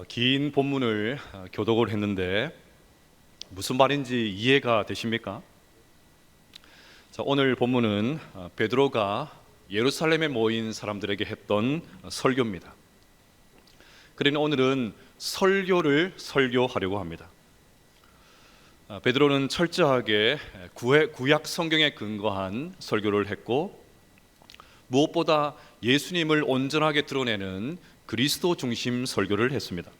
긴 본문을 교독을 했는데 무슨 말인지 이해가 되십니까? 자, 오늘 본문은 베드로가 예루살렘에 모인 사람들에게 했던 설교입니다. 그러니 오늘은 설교를 설교하려고 합니다. 베드로는 철저하게 구약 성경에 근거한 설교를 했고, 무엇보다 예수님을 온전하게 드러내는 그리스도 중심 설교를 했습니다.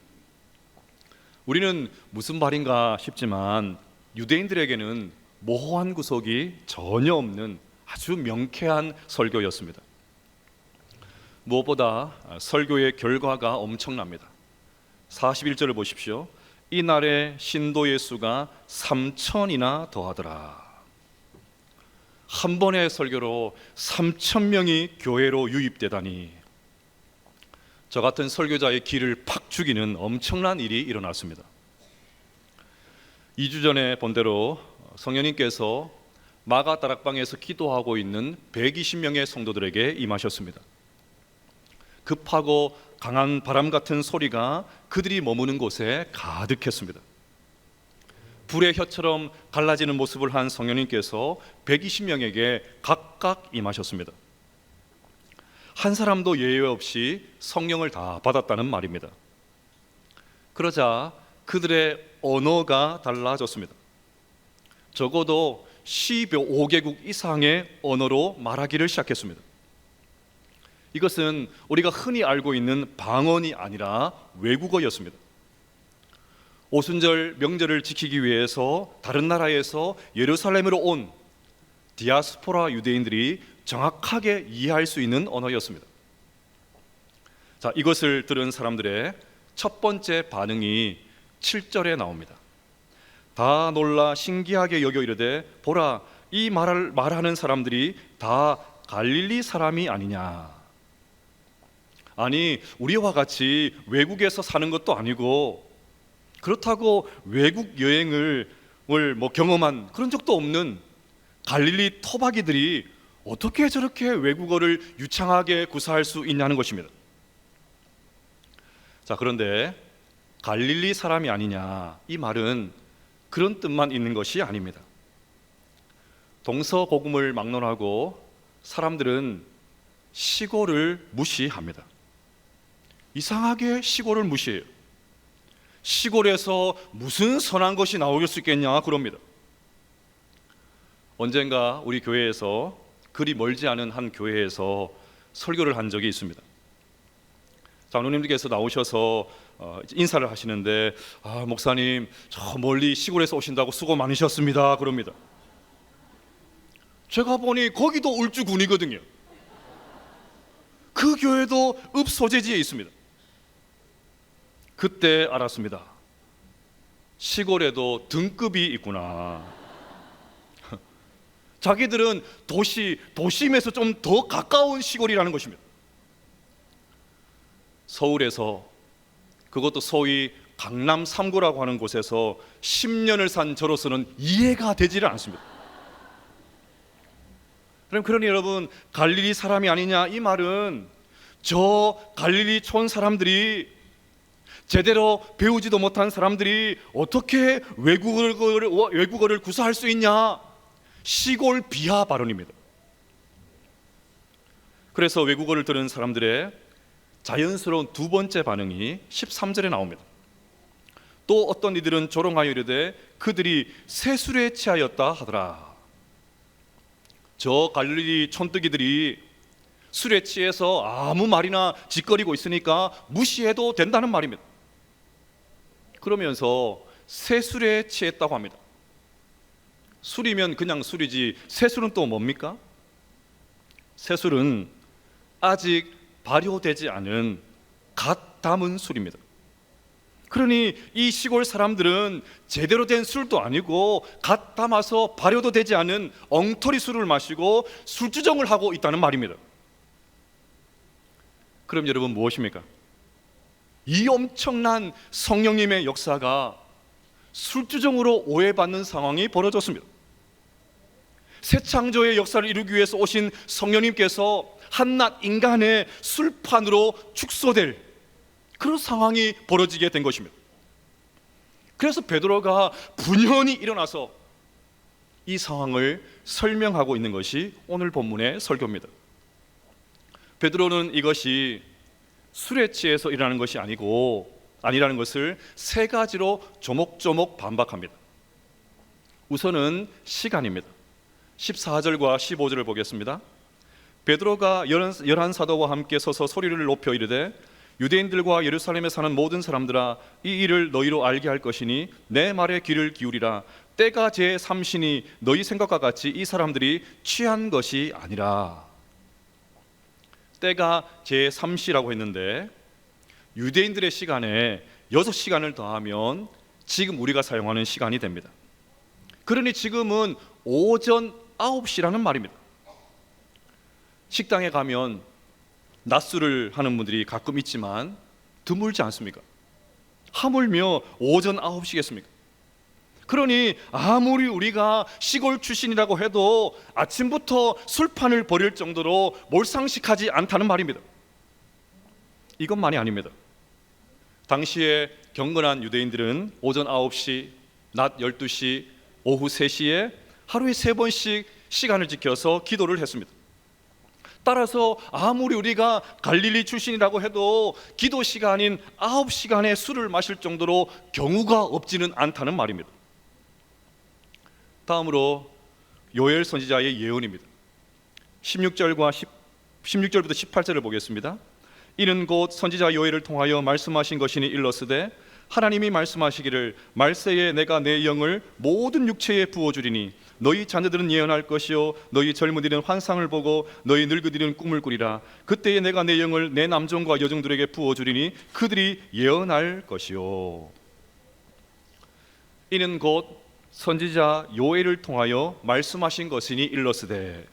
우리는 무슨 말인가 싶지만 유대인들에게는 모호한 구석이 전혀 없는 아주 명쾌한 설교였습니다. 무엇보다 설교의 결과가 엄청납니다. 41절을 보십시오. 이날에 신도의 수가 3,000이나 더하더라. 한 번의 설교로 3,000명이 교회로 유입되다니, 저 같은 설교자의 기를 팍 죽이는 엄청난 일이 일어났습니다. 2주 전에 본 대로 성령님께서 마가 다락방에서 기도하고 있는 120명의 성도들에게 임하셨습니다. 급하고 강한 바람 같은 소리가 그들이 머무는 곳에 가득했습니다. 불의 혀처럼 갈라지는 모습을 한 성령님께서 120명에게 각각 임하셨습니다. 한 사람도 예외 없이 성령을 다 받았다는 말입니다. 그러자 그들의 언어가 달라졌습니다. 적어도 15개국 이상의 언어로 말하기를 시작했습니다. 이것은 우리가 흔히 알고 있는 방언이 아니라 외국어였습니다. 오순절 명절을 지키기 위해서 다른 나라에서 예루살렘으로 온 디아스포라 유대인들이 정확하게 이해할 수 있는 언어였습니다. 자, 이것을 들은 사람들의 첫 번째 반응이 7절에 나옵니다. 다 놀라 신기하게 여겨 이르되 보라, 이 말을 말하는 사람들이 다 갈릴리 사람이 아니냐. 아니, 우리와 같이 외국에서 사는 것도 아니고, 그렇다고 외국 여행을 경험한 그런 적도 없는 갈릴리 토박이들이 어떻게 저렇게 외국어를 유창하게 구사할 수 있냐는 것입니다. 자, 그런데 갈릴리 사람이 아니냐, 이 말은 그런 뜻만 있는 것이 아닙니다. 동서고금을 막론하고 사람들은 시골을 무시합니다. 이상하게 시골을 무시해요. 시골에서 무슨 선한 것이 나올 수 있겠냐 그럽니다. 언젠가 우리 교회에서, 그리 멀지 않은 한 교회에서 설교를 한 적이 있습니다. 장로님들께서 나오셔서 인사를 하시는데, 목사님 저 멀리 시골에서 오신다고 수고 많으셨습니다 그럽니다. 제가 보니 거기도 울주군이거든요. 그 교회도 읍소재지에 있습니다. 그때 알았습니다. 시골에도 등급이 있구나. 자기들은 도심에서 좀 더 가까운 시골이라는 것입니다. 서울에서, 그것도 소위 강남 3구라고 하는 곳에서 10년을 산 저로서는 이해가 되지를 않습니다. 그러니 여러분, 갈릴리 사람이 아니냐, 이 말은 저 갈릴리 촌 사람들이, 제대로 배우지도 못한 사람들이 어떻게 외국어를 구사할 수 있냐, 시골 비하 발언입니다. 그래서 외국어를 들은 사람들의 자연스러운 두 번째 반응이 13절에 나옵니다. 또 어떤 이들은 조롱하여 이르되 그들이 세술에 취하였다 하더라. 저 갈릴리 촌뜨기들이 술에 취해서 아무 말이나 짓거리고 있으니까 무시해도 된다는 말입니다. 그러면서 세술에 취했다고 합니다. 술이면 그냥 술이지, 세술은 또 뭡니까? 세술은 아직 발효되지 않은 갓 담은 술입니다. 그러니 이 시골 사람들은 제대로 된 술도 아니고 갓 담아서 발효도 되지 않은 엉터리 술을 마시고 술주정을 하고 있다는 말입니다. 그럼 여러분, 무엇입니까? 이 엄청난 성령님의 역사가 술주정으로 오해받는 상황이 벌어졌습니다. 새 창조의 역사를 이루기 위해서 오신 성령님께서 한낱 인간의 술판으로 축소될 그런 상황이 벌어지게 된 것입니다. 그래서 베드로가 분연히 일어나서 이 상황을 설명하고 있는 것이 오늘 본문의 설교입니다. 베드로는 이것이 술에 취해서 일어나는 것이 아니라는 것을 세 가지로 조목조목 반박합니다. 우선은 시간입니다. 14절과 15절을 보겠습니다. 베드로가 열한 사도와 함께 서서 소리를 높여 이르되 유대인들과 예루살렘에 사는 모든 사람들아, 이 일을 너희로 알게 할 것이니 내 말에 귀를 기울이라. 때가 제3시니 너희 생각과 같이 이 사람들이 취한 것이 아니라. 때가 제3시라고 했는데 유대인들의 시간에 6시간을 더하면 지금 우리가 사용하는 시간이 됩니다. 그러니 지금은 오전 9시라는 말입니다. 식당에 가면 낮술을 하는 분들이 가끔 있지만 드물지 않습니까? 하물며 오전 9시겠습니까? 그러니 아무리 우리가 시골 출신이라고 해도 아침부터 술판을 벌일 정도로 몰상식하지 않다는 말입니다. 이것만이 아닙니다. 당시에 경건한 유대인들은 오전 9시, 낮 12시, 오후 3시에 하루에 3번씩 시간을 지켜서 기도를 했습니다. 따라서 아무리 우리가 갈릴리 출신이라고 해도 기도 시간인 9시간에 술을 마실 정도로 경우가 없지는 않다는 말입니다. 다음으로 요엘 선지자의 예언입니다. 16절부터 18절을 보겠습니다. 이는 곧 선지자 요엘을 통하여 말씀하신 것이니 일러스되 하나님이 말씀하시기를 말세에 내가 내 영을 모든 육체에 부어주리니 너희 자녀들은 예언할 것이요 너희 젊은이들은 환상을 보고 너희 늙은이들은 꿈을 꾸리라. 그때에 내가 내 영을 내 남종과 여종들에게 부어주리니 그들이 예언할 것이요. 이는 곧 선지자 요엘을 통하여 말씀하신 것이니 일러스되.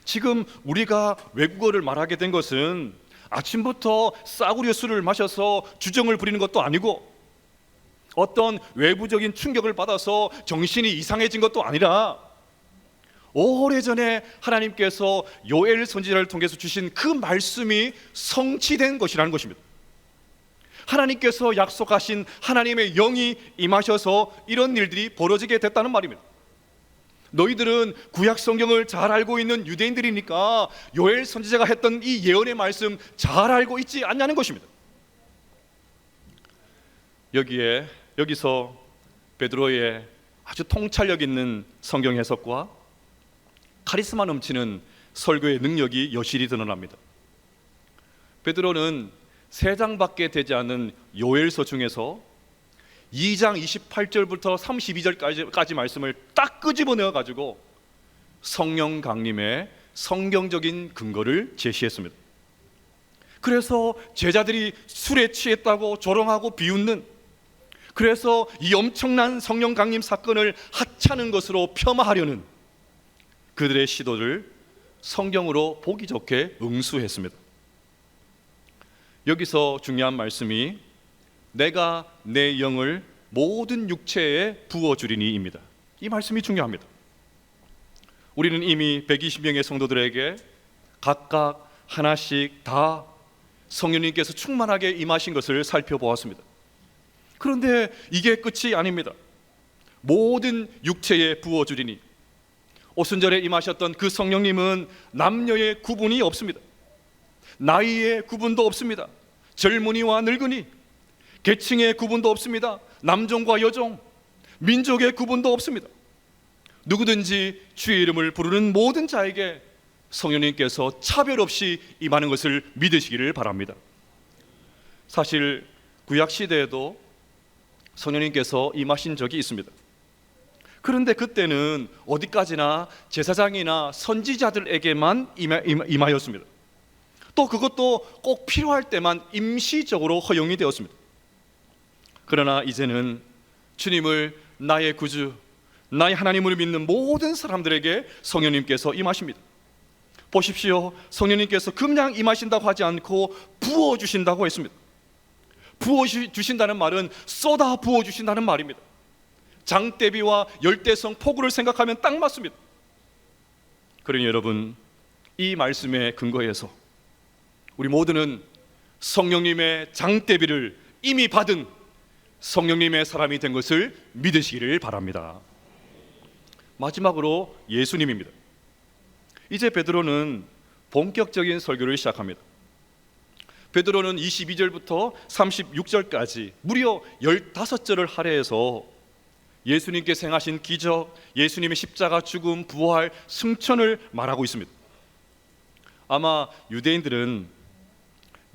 지금 우리가 외국어를 말하게 된 것은 아침부터 싸구려 술을 마셔서 주정을 부리는 것도 아니고 어떤 외부적인 충격을 받아서 정신이 이상해진 것도 아니라 오래전에 하나님께서 요엘 선지자를 통해서 주신 그 말씀이 성취된 것이라는 것입니다. 하나님께서 약속하신 하나님의 영이 임하셔서 이런 일들이 벌어지게 됐다는 말입니다. 너희들은 구약 성경을 잘 알고 있는 유대인들이니까 요엘 선지자가 했던 이 예언의 말씀 잘 알고 있지 않냐는 것입니다. 여기서 베드로의 아주 통찰력 있는 성경 해석과 카리스마 넘치는 설교의 능력이 여실히 드러납니다. 베드로는 3장밖에 되지 않은 요엘서 중에서 2장 28절부터 32절까지 말씀을 딱 끄집어내어 가지고 성령 강림의 성경적인 근거를 제시했습니다. 그래서 제자들이 술에 취했다고 조롱하고 비웃는, 그래서 이 엄청난 성령 강림 사건을 하찮은 것으로 폄하하려는 그들의 시도를 성경으로 보기 좋게 응수했습니다. 여기서 중요한 말씀이 내가 내 영을 모든 육체에 부어주리니입니다. 이 말씀이 중요합니다. 우리는 이미 120명의 성도들에게 각각 하나씩 다 성령님께서 충만하게 임하신 것을 살펴보았습니다. 그런데 이게 끝이 아닙니다. 모든 육체에 부어주리니, 오순절에 임하셨던 그 성령님은 남녀의 구분이 없습니다. 나이의 구분도 없습니다. 젊은이와 늙은이, 계층의 구분도 없습니다. 남종과 여종, 민족의 구분도 없습니다. 누구든지 주의 이름을 부르는 모든 자에게 성령님께서 차별 없이 임하는 것을 믿으시기를 바랍니다. 사실 구약 시대에도 성령님께서 임하신 적이 있습니다. 그런데 그때는 어디까지나 제사장이나 선지자들에게만 임하였습니다. 또 그것도 꼭 필요할 때만 임시적으로 허용이 되었습니다. 그러나 이제는 주님을 나의 구주, 나의 하나님을 믿는 모든 사람들에게 성령님께서 임하십니다. 보십시오. 성령님께서 그냥 임하신다고 하지 않고 부어주신다고 했습니다. 부어주신다는 말은 쏟아 부어주신다는 말입니다. 장대비와 열대성 폭우를 생각하면 딱 맞습니다. 그러니 여러분, 이 말씀에 근거해서 우리 모두는 성령님의 장대비를 이미 받은 성령님의 사람이 된 것을 믿으시기를 바랍니다. 마지막으로 예수님입니다. 이제 베드로는 본격적인 설교를 시작합니다. 베드로는 22절부터 36절까지 무려 15절을 할애해서 예수님께서 행하신 기적, 예수님의 십자가 죽음, 부활, 승천을 말하고 있습니다. 아마 유대인들은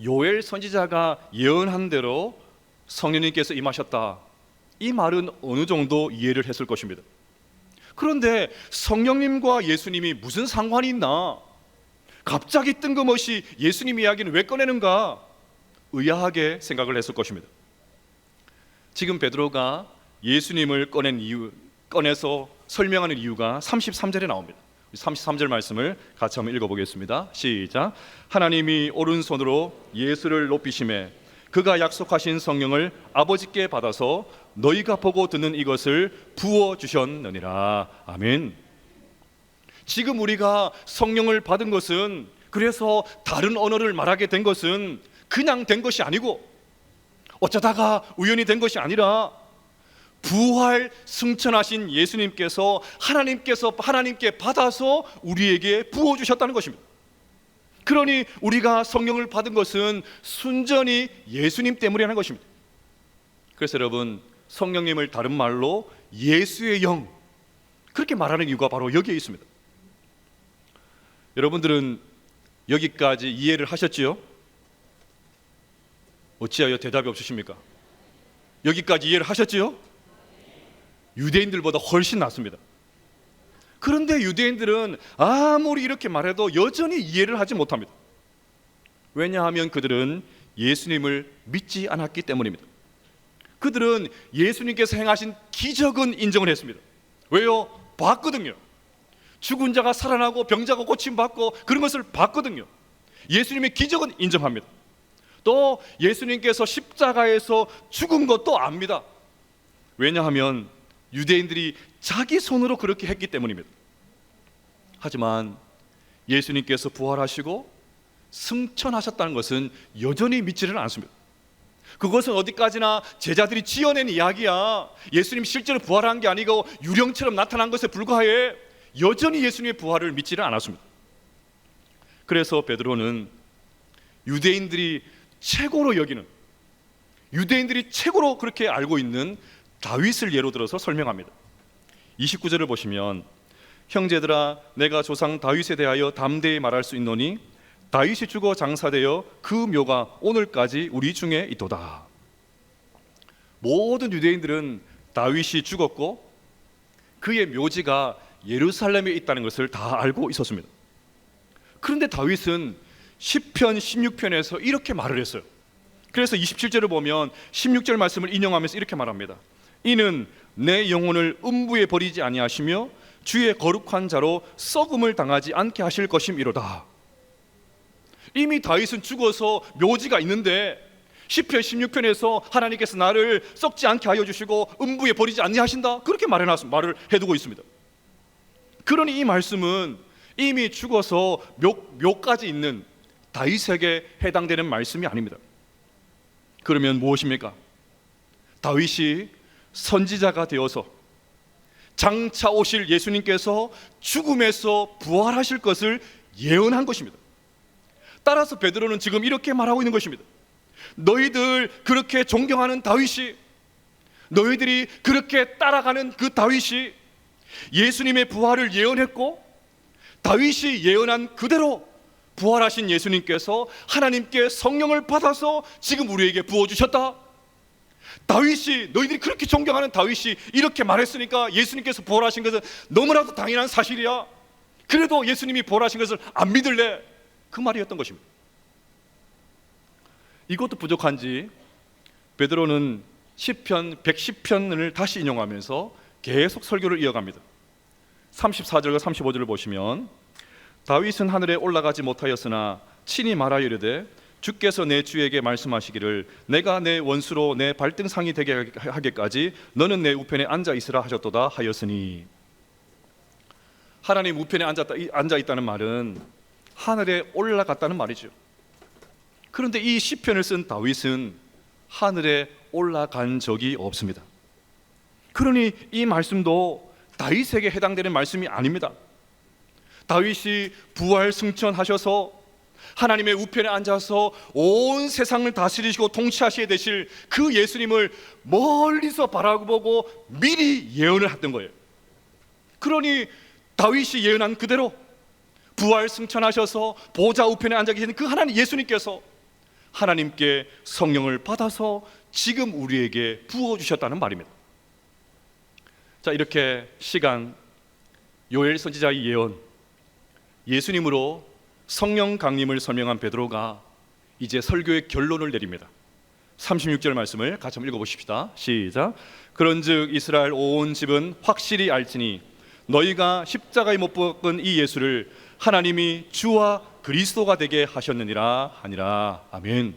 요엘 선지자가 예언한 대로 성령님께서 임하셨다, 이 말은 어느 정도 이해를 했을 것입니다. 그런데 성령님과 예수님이 무슨 상관이 있나? 갑자기 뜬금없이 예수님 이야기는 왜 꺼내는가? 의아하게 생각을 했을 것입니다. 지금 베드로가 예수님을 꺼내서 설명하는 이유가 33절에 나옵니다. 33절 말씀을 같이 한번 읽어보겠습니다. 시작. 하나님이 오른손으로 예수를 높이심에 그가 약속하신 성령을 아버지께 받아서 너희가 보고 듣는 이것을 부어주셨느니라. 아멘. 지금 우리가 성령을 받은 것은, 그래서 다른 언어를 말하게 된 것은 그냥 된 것이 아니고 어쩌다가 우연히 된 것이 아니라 부활 승천하신 예수님께서 하나님께 받아서 우리에게 부어주셨다는 것입니다. 그러니 우리가 성령을 받은 것은 순전히 예수님 때문이라는 것입니다. 그래서 여러분, 성령님을 다른 말로 예수의 영, 그렇게 말하는 이유가 바로 여기에 있습니다. 여러분들은 여기까지 이해를 하셨지요? 어찌하여 대답이 없으십니까? 여기까지 이해를 하셨지요? 유대인들보다 훨씬 낫습니다. 그런데 유대인들은 아무리 이렇게 말해도 여전히 이해를 하지 못합니다. 왜냐하면 그들은 예수님을 믿지 않았기 때문입니다. 그들은 예수님께서 행하신 기적은 인정을 했습니다. 왜요? 봤거든요. 죽은 자가 살아나고 병자가 고침받고 그런 것을 봤거든요. 예수님의 기적은 인정합니다. 또 예수님께서 십자가에서 죽은 것도 압니다. 왜냐하면 유대인들이 자기 손으로 그렇게 했기 때문입니다. 하지만 예수님께서 부활하시고 승천하셨다는 것은 여전히 믿지를 않습니다. 그것은 어디까지나 제자들이 지어낸 이야기야. 예수님 실제로 부활한 게 아니고 유령처럼 나타난 것에 불과해. 여전히 예수님의 부활을 믿지를 않았습니다. 그래서 베드로는 유대인들이 최고로 여기는, 유대인들이 최고로 그렇게 알고 있는 다윗을 예로 들어서 설명합니다. 29절을 보시면, 형제들아 내가 조상 다윗에 대하여 담대히 말할 수 있노니 다윗이 죽어 장사되어 그 묘가 오늘까지 우리 중에 있도다. 모든 유대인들은 다윗이 죽었고 그의 묘지가 예루살렘에 있다는 것을 다 알고 있었습니다. 그런데 다윗은 시편 16편에서 이렇게 말을 했어요. 그래서 27절을 보면 16절 말씀을 인용하면서 이렇게 말합니다. 이는 내 영혼을 음부에 버리지 아니하시며 주의 거룩한 자로 썩음을 당하지 않게 하실 것임이로다. 이미 다윗은 죽어서 묘지가 있는데 시편 16편에서 하나님께서 나를 썩지 않게 하여 주시고 음부에 버리지 아니하신다, 그렇게 말을 해두고 있습니다. 그러니 이 말씀은 이미 죽어서 묘까지 있는 다윗에게 해당되는 말씀이 아닙니다. 그러면 무엇입니까? 다윗이 선지자가 되어서 장차 오실 예수님께서 죽음에서 부활하실 것을 예언한 것입니다. 따라서 베드로는 지금 이렇게 말하고 있는 것입니다. 너희들 그렇게 존경하는 다윗이, 너희들이 그렇게 따라가는 그 다윗이 예수님의 부활을 예언했고, 다윗이 예언한 그대로 부활하신 예수님께서 하나님께 성령을 받아서 지금 우리에게 부어주셨다. 다윗이, 너희들이 그렇게 존경하는 다윗이 이렇게 말했으니까 예수님께서 부활하신 것은 너무나도 당연한 사실이야. 그래도 예수님이 부활하신 것을 안 믿을래? 그 말이었던 것입니다. 이것도 부족한지 베드로는 시편 110편을 다시 인용하면서 계속 설교를 이어갑니다. 34절과 35절을 보시면, 다윗은 하늘에 올라가지 못하였으나 친히 말하여 이르되 주께서 내 주에게 말씀하시기를 내가 내 원수로 내 발등상이 되게 하기까지 너는 내 우편에 앉아 있으라 하셨도다 하였으니, 하나님 우편에 앉아 있다는 말은 하늘에 올라갔다는 말이죠. 그런데 이 시편을 쓴 다윗은 하늘에 올라간 적이 없습니다. 그러니 이 말씀도 다윗에게 해당되는 말씀이 아닙니다. 다윗이 부활 승천하셔서 하나님의 우편에 앉아서 온 세상을 다스리시고 통치하셔야 되실 그 예수님을 멀리서 바라보고 미리 예언을 했던 거예요. 그러니 다윗이 예언한 그대로 부활 승천하셔서 보좌 우편에 앉아 계신 그 하나님 예수님께서 하나님께 성령을 받아서 지금 우리에게 부어주셨다는 말입니다. 자, 이렇게 시간 요엘 선지자의 예언, 예수님으로 성령 강림을 설명한 베드로가 이제 설교의 결론을 내립니다. 36절 말씀을 같이 한번 읽어보십시다. 시작. 그런즉 이스라엘 온 집은 확실히 알지니 너희가 십자가에 못 박은 이 예수를 하나님이 주와 그리스도가 되게 하셨느니라 하니라. 아멘.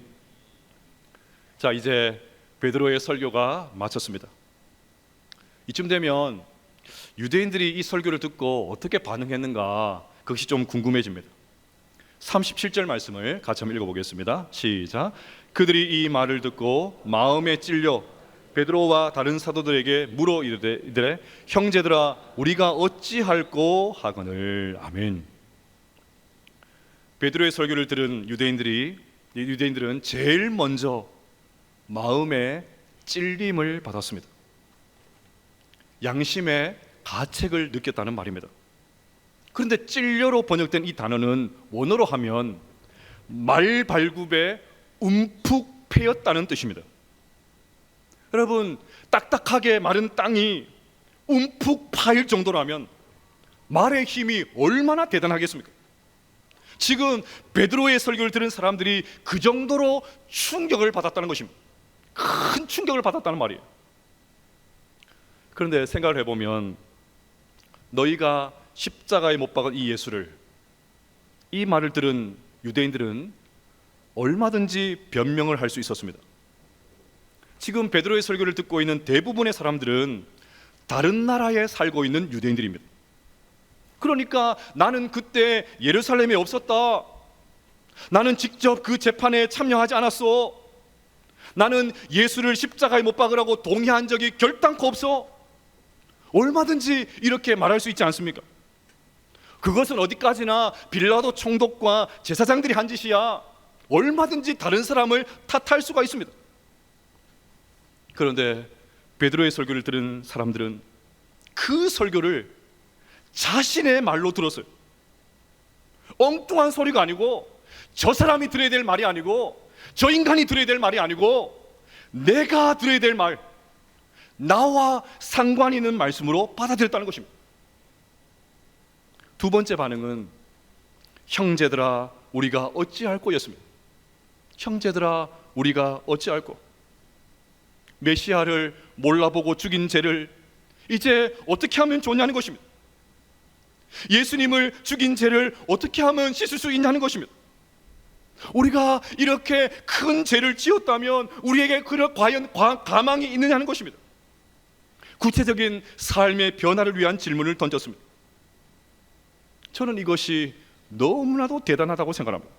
자, 이제 베드로의 설교가 마쳤습니다. 이쯤 되면 유대인들이 이 설교를 듣고 어떻게 반응했는가, 그것이 좀 궁금해집니다. 37절 말씀을 같이 한번 읽어보겠습니다. 시작. 그들이 이 말을 듣고 마음에 찔려 베드로와 다른 사도들에게 물어 이르되 형제들아 우리가 어찌할꼬 하거늘. 아멘. 베드로의 설교를 들은 유대인들은 제일 먼저 마음에 찔림을 받았습니다. 양심의 가책을 느꼈다는 말입니다. 그런데 찔려로 번역된 이 단어는 원어로 하면 말발굽에 움푹 패였다는 뜻입니다. 여러분, 딱딱하게 마른 땅이 움푹 파일 정도라면 말의 힘이 얼마나 대단하겠습니까? 지금 베드로의 설교를 들은 사람들이 그 정도로 충격을 받았다는 것입니다. 큰 충격을 받았다는 말이에요. 그런데 생각을 해보면 너희가 십자가에 못 박은 이 예수를, 이 말을 들은 유대인들은 얼마든지 변명을 할 수 있었습니다. 지금 베드로의 설교를 듣고 있는 대부분의 사람들은 다른 나라에 살고 있는 유대인들입니다. 그러니까 나는 그때 예루살렘에 없었다, 나는 직접 그 재판에 참여하지 않았어, 나는 예수를 십자가에 못 박으라고 동의한 적이 결단코 없어, 얼마든지 이렇게 말할 수 있지 않습니까? 그것은 어디까지나 빌라도 총독과 제사장들이 한 짓이야, 얼마든지 다른 사람을 탓할 수가 있습니다. 그런데 베드로의 설교를 들은 사람들은 그 설교를 자신의 말로 들었어요. 엉뚱한 소리가 아니고, 저 사람이 들어야 될 말이 아니고, 저 인간이 들어야 될 말이 아니고, 내가 들어야 될 말, 나와 상관 있는 말씀으로 받아들였다는 것입니다. 두 번째 반응은 형제들아 우리가 어찌할꼬 였습니다. 형제들아 우리가 어찌할꼬. 메시아를 몰라보고 죽인 죄를 이제 어떻게 하면 좋냐는 것입니다. 예수님을 죽인 죄를 어떻게 하면 씻을 수 있냐는 것입니다. 우리가 이렇게 큰 죄를 지었다면 우리에게 과연 가망이 있느냐는 것입니다. 구체적인 삶의 변화를 위한 질문을 던졌습니다. 저는 이것이 너무나도 대단하다고 생각합니다.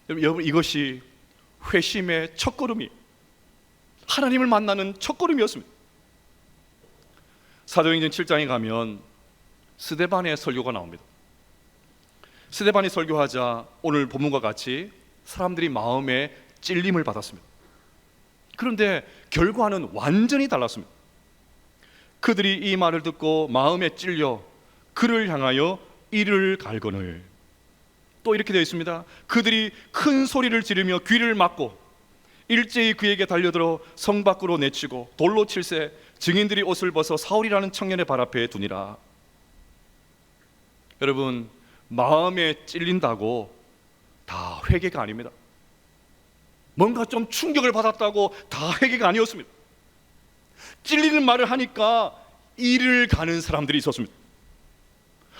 여러분, 이것이 회심의 첫걸음이, 하나님을 만나는 첫걸음이었습니다. 사도행전 7장에 가면 스데반의 설교가 나옵니다. 스데반이 설교하자 오늘 본문과 같이 사람들이 마음에 찔림을 받았습니다. 그런데 결과는 완전히 달랐습니다. 그들이 이 말을 듣고 마음에 찔려 그를 향하여 이를 갈거늘. 또 이렇게 되어 있습니다. 그들이 큰 소리를 지르며 귀를 막고 일제히 그에게 달려들어 성 밖으로 내치고 돌로 칠세 증인들이 옷을 벗어 사울이라는 청년의 발 앞에 두니라. 여러분, 마음에 찔린다고 다 회개가 아닙니다. 뭔가 좀 충격을 받았다고 다 회개가 아니었습니다. 찔리는 말을 하니까 이를 가는 사람들이 있었습니다.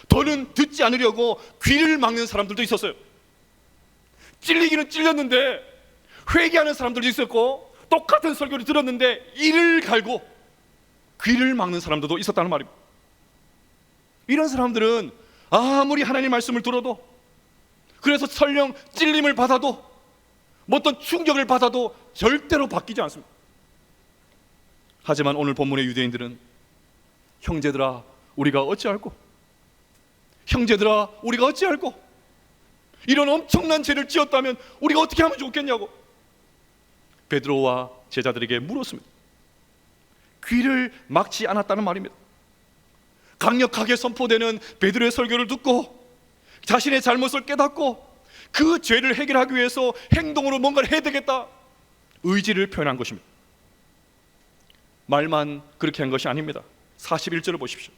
더는 듣지 않으려고 귀를 막는 사람들도 있었어요. 찔리기는 찔렸는데 회개하는 사람들도 있었고, 똑같은 설교를 들었는데 이를 갈고 귀를 막는 사람들도 있었다는 말입니다. 이런 사람들은 아무리 하나님 말씀을 들어도, 그래서 설령 찔림을 받아도 뭐 어떤 충격을 받아도 절대로 바뀌지 않습니다. 하지만 오늘 본문의 유대인들은 형제들아 우리가 어찌할꼬? 형제들아 우리가 어찌할꼬? 이런 엄청난 죄를 지었다면 우리가 어떻게 하면 좋겠냐고 베드로와 제자들에게 물었습니다. 귀를 막지 않았다는 말입니다. 강력하게 선포되는 베드로의 설교를 듣고 자신의 잘못을 깨닫고 그 죄를 해결하기 위해서 행동으로 뭔가를 해야 되겠다 의지를 표현한 것입니다. 말만 그렇게 한 것이 아닙니다. 41절을 보십시오.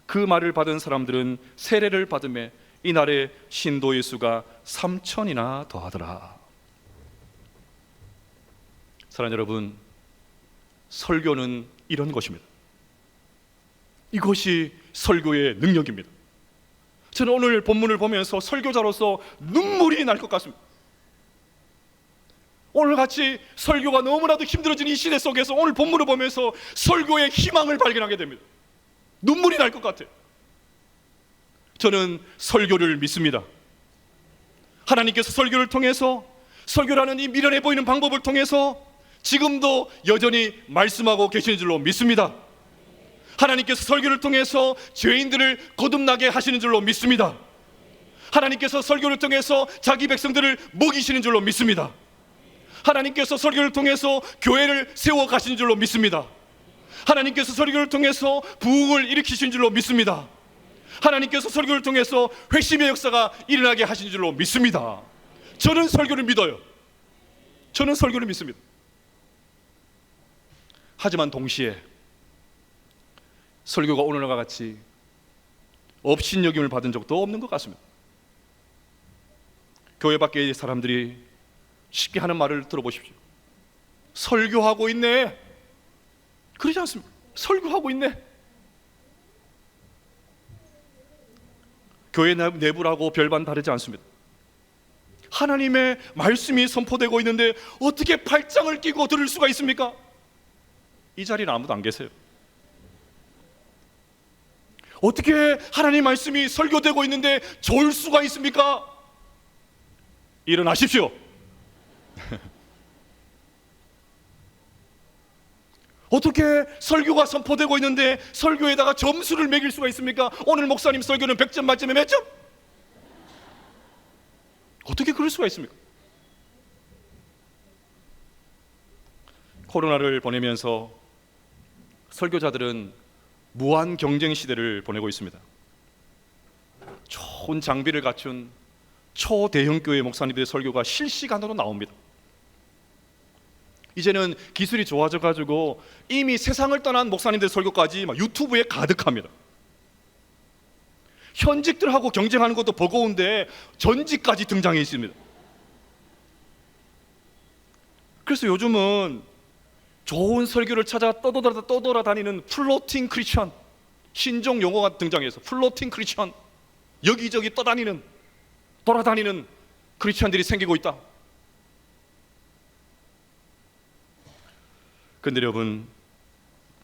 그 말을 받은 사람들은 세례를 받음에 이날에 신도의 수가 3,000이나 더하더라. 사랑하는 여러분, 설교는 이런 것입니다. 이것이 설교의 능력입니다. 저는 오늘 본문을 보면서 설교자로서 눈물이 날 것 같습니다. 오늘같이 설교가 너무나도 힘들어진 이 시대 속에서 오늘 본문을 보면서 설교의 희망을 발견하게 됩니다. 눈물이 날 것 같아요. 저는 설교를 믿습니다. 하나님께서 설교를 통해서 설교라는 이 미련해 보이는 방법을 통해서 지금도 여전히 말씀하고 계시는 줄로 믿습니다. 하나님께서 설교를 통해서 죄인들을 거듭나게 하시는 줄로 믿습니다. 하나님께서 설교를 통해서 자기 백성들을 먹이시는 줄로 믿습니다. 하나님께서 설교를 통해서 교회를 세워 가시는 줄로 믿습니다. 하나님께서 설교를 통해서 부흥을 일으키신 줄로 믿습니다. 하나님께서 설교를 통해서 회심의 역사가 일어나게 하신 줄로 믿습니다. 저는 설교를 믿어요. 저는 설교를 믿습니다. 하지만 동시에 설교가 오늘과 같이 업신여김을 받은 적도 없는 것 같습니다. 교회 밖의 사람들이 쉽게 하는 말을 들어보십시오. 설교하고 있네. 그러지 않습니까? 설교하고 있네. 교회 내부라고 별반 다르지 않습니다. 하나님의 말씀이 선포되고 있는데 어떻게 팔짱을 끼고 들을 수가 있습니까? 이 자리는 아무도 안 계세요. 어떻게 하나님 말씀이 설교되고 있는데 졸 수가 있습니까? 일어나십시오. 어떻게 설교가 선포되고 있는데 설교에다가 점수를 매길 수가 있습니까? 오늘 목사님 설교는 100점 만점에 몇 점? 어떻게 그럴 수가 있습니까? 코로나를 보내면서 설교자들은 무한 경쟁 시대를 보내고 있습니다. 좋은 장비를 갖춘 초대형 교회 목사님들의 설교가 실시간으로 나옵니다. 이제는 기술이 좋아져 가지고 이미 세상을 떠난 목사님들 설교까지 막 유튜브에 가득합니다. 현직들하고 경쟁하는 것도 버거운데 전직까지 등장해 있습니다. 그래서 요즘은 좋은 설교를 찾아 떠돌아다니는 플로팅 크리스천, 신종 용어가 등장해서 플로팅 크리스천, 여기저기 돌아다니는 크리스천들이 생기고 있다. 그런데 여러분,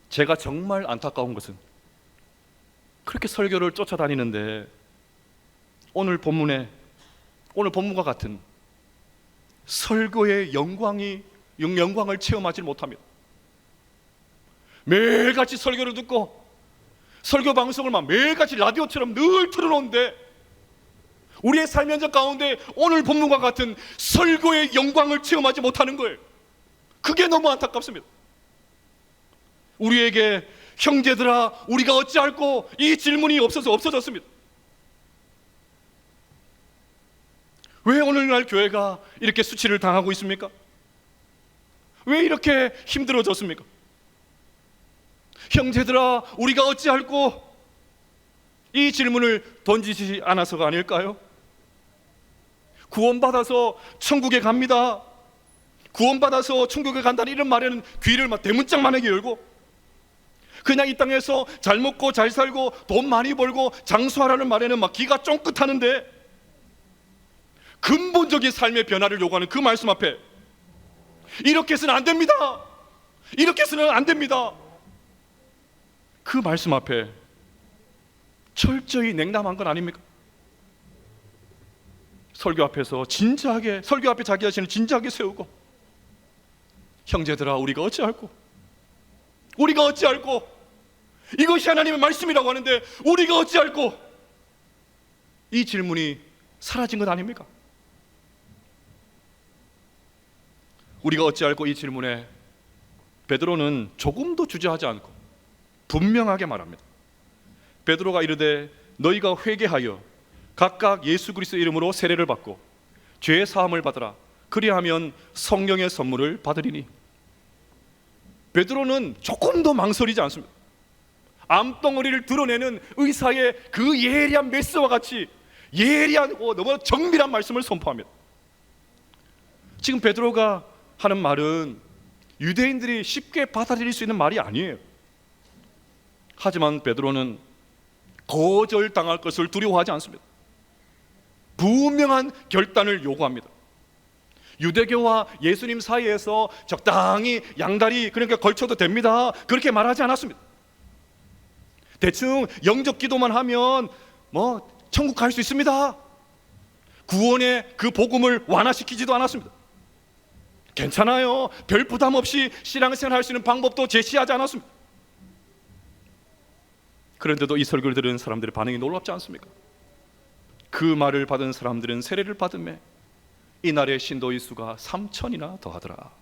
제가 정말 안타까운 것은 그렇게 설교를 쫓아다니는데 오늘 본문과 같은 설교의 영광을 체험하지 못합니다. 매일같이 설교를 듣고 설교 방송을 막 매일같이 라디오처럼 늘 틀어놓는데 우리의 삶 현장 가운데 오늘 본문과 같은 설교의 영광을 체험하지 못하는 거예요. 그게 너무 안타깝습니다. 우리에게 형제들아 우리가 어찌할꼬 이 질문이 없어졌습니다. 왜 오늘날 교회가 이렇게 수치를 당하고 있습니까? 왜 이렇게 힘들어졌습니까? 형제들아 우리가 어찌할꼬 이 질문을 던지지 않아서가 아닐까요? 구원받아서 천국에 갑니다. 구원받아서 천국에 간다는 이런 말에는 귀를 막 대문짝만하게 열고 그냥 이 땅에서 잘 먹고 잘 살고 돈 많이 벌고 장수하라는 말에는 막 귀가 쫑긋하는데 근본적인 삶의 변화를 요구하는 그 말씀 앞에 이렇게 해서는 안 됩니다. 이렇게 해서는 안 됩니다. 그 말씀 앞에 철저히 냉담한 건 아닙니까? 설교 앞에서 진지하게, 설교 앞에 자기 자신을 진지하게 세우고, 형제들아 우리가 어찌할꼬? 우리가 어찌할꼬? 이것이 하나님의 말씀이라고 하는데 우리가 어찌할꼬? 이 질문이 사라진 것 아닙니까? 우리가 어찌할꼬 이 질문에 베드로는 조금도 주저하지 않고 분명하게 말합니다. 베드로가 이르되 너희가 회개하여 각각 예수 그리스도의 이름으로 세례를 받고 죄 사함을 받으라. 그리하면 성령의 선물을 받으리니. 베드로는 조금도 망설이지 않습니다. 암덩어리를 드러내는 의사의 그 예리한 메스와 같이 예리하고 너무 정밀한 말씀을 선포합니다. 지금 베드로가 하는 말은 유대인들이 쉽게 받아들일 수 있는 말이 아니에요. 하지만 베드로는 거절당할 것을 두려워하지 않습니다. 분명한 결단을 요구합니다. 유대교와 예수님 사이에서 적당히 양다리 그러니까 걸쳐도 됩니다, 그렇게 말하지 않았습니다. 대충 영적 기도만 하면 천국 갈 수 있습니다, 구원의 그 복음을 완화시키지도 않았습니다. 괜찮아요, 별 부담 없이 신앙생활 할 수 있는 방법도 제시하지 않았습니다. 그런데도 이 설교를 들은 사람들의 반응이 놀랍지 않습니까? 그 말을 받은 사람들은 세례를 받음에 이날의 신도의 수가 3,000이나 더하더라.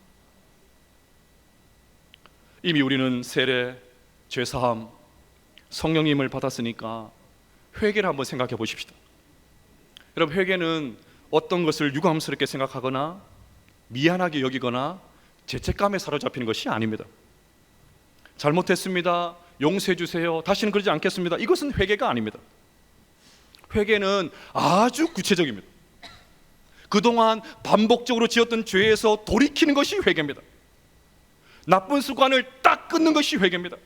이미 우리는 세례, 죄사함, 성령님을 받았으니까 회개를 한번 생각해 보십시다. 여러분, 회개는 어떤 것을 유감스럽게 생각하거나 미안하게 여기거나 죄책감에 사로잡히는 것이 아닙니다. 잘못했습니다, 용서해 주세요, 다시는 그러지 않겠습니다, 이것은 회개가 아닙니다. 회개는 아주 구체적입니다. 그동안 반복적으로 지었던 죄에서 돌이키는 것이 회개입니다. 나쁜 습관을 딱 끊는 것이 회개입니다.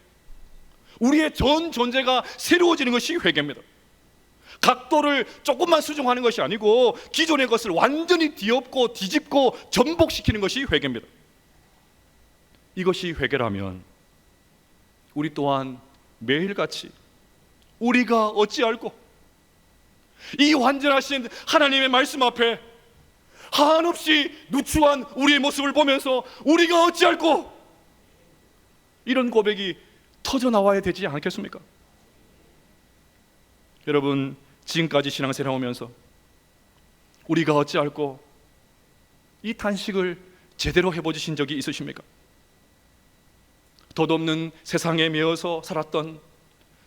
우리의 전 존재가 새로워지는 것이 회개입니다. 각도를 조금만 수정하는 것이 아니고 기존의 것을 완전히 뒤엎고 뒤집고 전복시키는 것이 회개입니다. 이것이 회개라면 우리 또한 매일같이 우리가 어찌할꼬, 이 완전하신 하나님의 말씀 앞에 한없이 누추한 우리의 모습을 보면서 우리가 어찌할꼬, 이런 고백이 터져 나와야 되지 않겠습니까? 여러분, 지금까지 신앙생활 하면서 우리가 어찌할꼬 이 탄식을 제대로 해보신 적이 있으십니까? 덧없는 세상에 매여서 살았던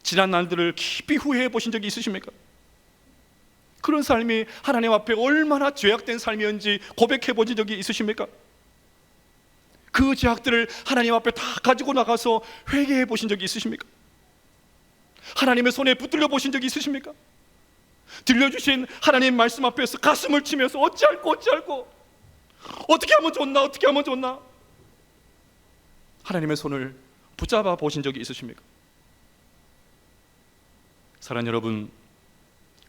지난 날들을 깊이 후회해 보신 적이 있으십니까? 그런 삶이 하나님 앞에 얼마나 죄악된 삶이었는지 고백해 보신 적이 있으십니까? 그 죄악들을 하나님 앞에 다 가지고 나가서 회개해 보신 적이 있으십니까? 하나님의 손에 붙들려 보신 적이 있으십니까? 들려주신 하나님 말씀 앞에서 가슴을 치면서 어찌할꼬 어떻게 하면 좋나 하나님의 손을 붙잡아 보신 적이 있으십니까? 사랑하는 여러분,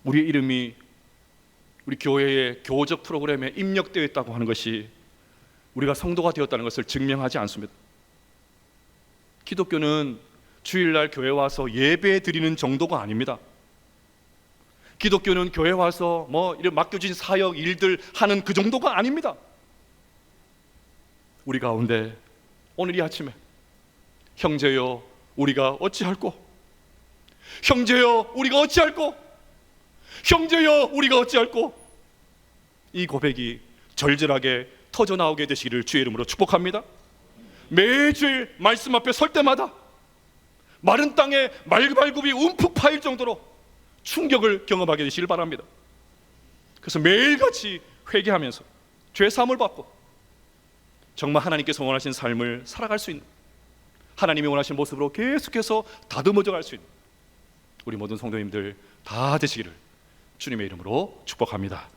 우리의 이름이 우리 교회의 교적 프로그램에 입력되어 있다고 하는 것이 우리가 성도가 되었다는 것을 증명하지 않습니다. 기독교는 주일날 교회 와서 예배 드리는 정도가 아닙니다. 기독교는 교회 와서 이런 맡겨진 사역 일들 하는 그 정도가 아닙니다. 우리 가운데 오늘 이 아침에 형제여 우리가 어찌할꼬, 형제여 우리가 어찌할꼬, 형제여 우리가 어찌할꼬, 이 고백이 절절하게 터져 나오게 되시기를 주의 이름으로 축복합니다. 매주일 말씀 앞에 설 때마다 마른 땅에 말발굽이 움푹 파일 정도로 충격을 경험하게 되시길 바랍니다. 그래서 매일같이 회개하면서 죄 사함을 받고 정말 하나님께서 원하신 삶을 살아갈 수 있는, 하나님이 원하신 모습으로 계속해서 다듬어져 갈 수 있는 우리 모든 성도님들 다 되시기를 주님의 이름으로 축복합니다.